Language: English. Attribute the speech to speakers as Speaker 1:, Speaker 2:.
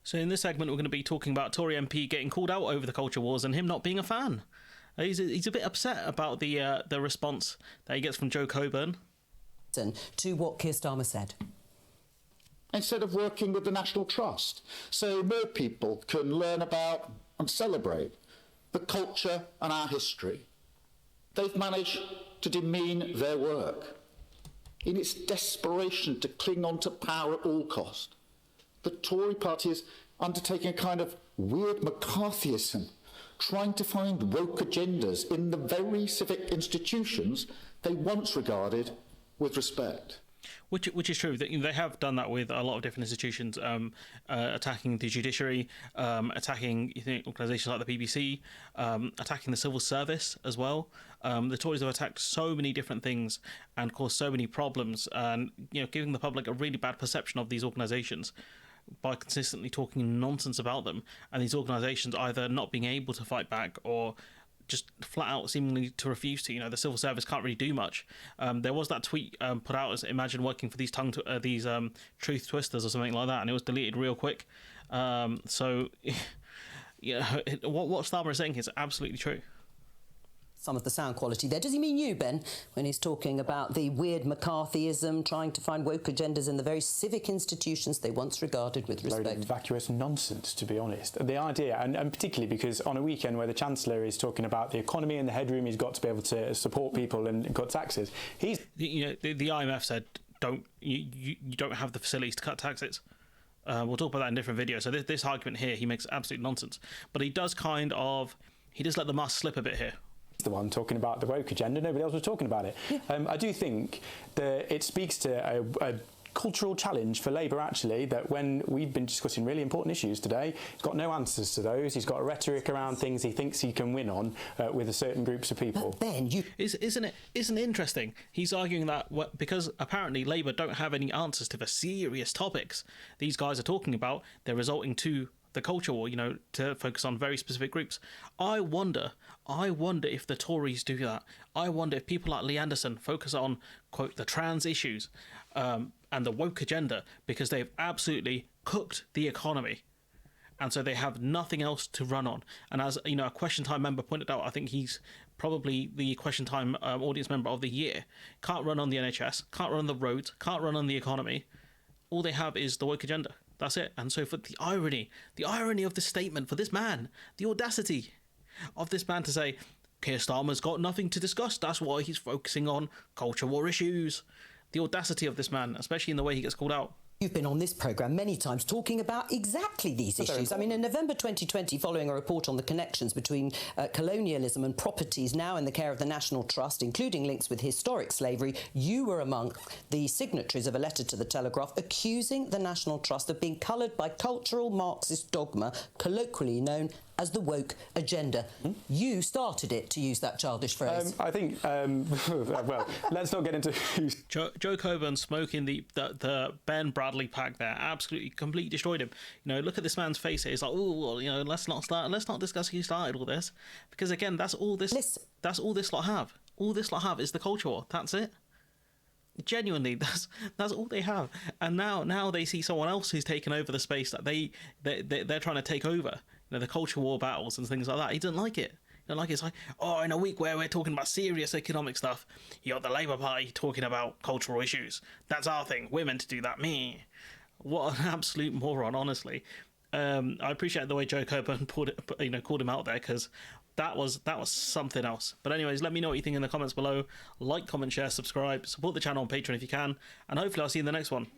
Speaker 1: So in this segment, we're going to be talking about Tory MP getting called out over the culture wars and him not being a fan. He's a bit upset about the response that he gets from Joe Coburn.
Speaker 2: To what Keir Starmer said.
Speaker 3: Instead of working with the National Trust, so more people can learn about and celebrate the culture and our history. They've managed to demean their work. In its desperation to cling on to power at all cost, the Tory party is undertaking a kind of weird McCarthyism, trying to find woke agendas in the very civic institutions they once regarded with respect.
Speaker 1: Which is true. They have done that with a lot of different institutions, attacking the judiciary, attacking organisations like the BBC, attacking the civil service as well. The Tories have attacked so many different things and caused so many problems, and giving the public a really bad perception of these organisations by consistently talking nonsense about them, and these organisations either not being able to fight back or just flat out seemingly to refuse to. The civil service can't really do much. There was that tweet put out as imagine working for these truth twisters or something like that, and it was deleted real quick. So what Starmer is saying is absolutely true.
Speaker 2: Some of the sound quality there. Does he mean you, Ben, when he's talking about the weird McCarthyism, trying to find woke agendas in the very civic institutions they once regarded with respect?
Speaker 4: Load of vacuous nonsense, to be honest. The idea, and particularly because on a weekend where the Chancellor is talking about the economy and the headroom he's got to be able to support people and cut taxes, he's...
Speaker 1: The IMF said you don't have the facilities to cut taxes. We'll talk about that in different videos. So this argument here, he makes absolute nonsense. But he does he does let the mask slip a bit here.
Speaker 4: The one talking about the woke agenda, nobody else was talking about it. I do think that it speaks to a cultural challenge for Labour, actually, that when we've been discussing really important issues today, he's got no answers to those. He's got a rhetoric around things he thinks he can win on with a certain groups of people.
Speaker 2: But Ben,
Speaker 1: isn't it interesting? He's arguing that because apparently Labour don't have any answers to the serious topics these guys are talking about, they're resulting to the culture war, to focus on very specific groups. I wonder if the Tories do that. I wonder if people like Lee Anderson focus on, quote, the trans issues and the woke agenda, because they've absolutely cooked the economy. And so they have nothing else to run on. And as a Question Time member pointed out, I think he's probably the Question Time audience member of the year. Can't run on the NHS, can't run on the roads, can't run on the economy. All they have is the woke agenda. That's it. And so for the irony of this statement, for this man, the audacity of this man to say, Keir Starmer's got nothing to discuss, that's why he's focusing on culture war issues. The audacity of this man, especially in the way he gets called out.
Speaker 2: You've been on this programme many times talking about exactly these issues. I mean, in November 2020, following a report on the connections between colonialism and properties now in the care of the National Trust, including links with historic slavery, you were among the signatories of a letter to the Telegraph accusing the National Trust of being coloured by cultural Marxist dogma, colloquially known as the woke agenda. You started it, to use that childish phrase.
Speaker 4: I think, well, let's not get into...
Speaker 1: Joe Coburn smoking the Ben Bradley pack there, absolutely completely destroyed him. Look at this man's face here. He's like, oh, well, let's not discuss who started all this, because again, that's all this lot have. All this lot have is the culture war. That's it. Genuinely, that's all they have. And now they see someone else who's taken over the space that they're trying to take over. The culture war battles and things like that. He doesn't like it. It's like, in a week where we're talking about serious economic stuff, you got the Labour Party talking about cultural issues. That's our thing. We're meant to do that. Me. What an absolute moron, honestly. I appreciate the way Joe Coburn called him out there, because that was something else. But anyways, let me know what you think in the comments below. Like, comment, share, subscribe, support the channel on Patreon if you can, and hopefully I'll see you in the next one.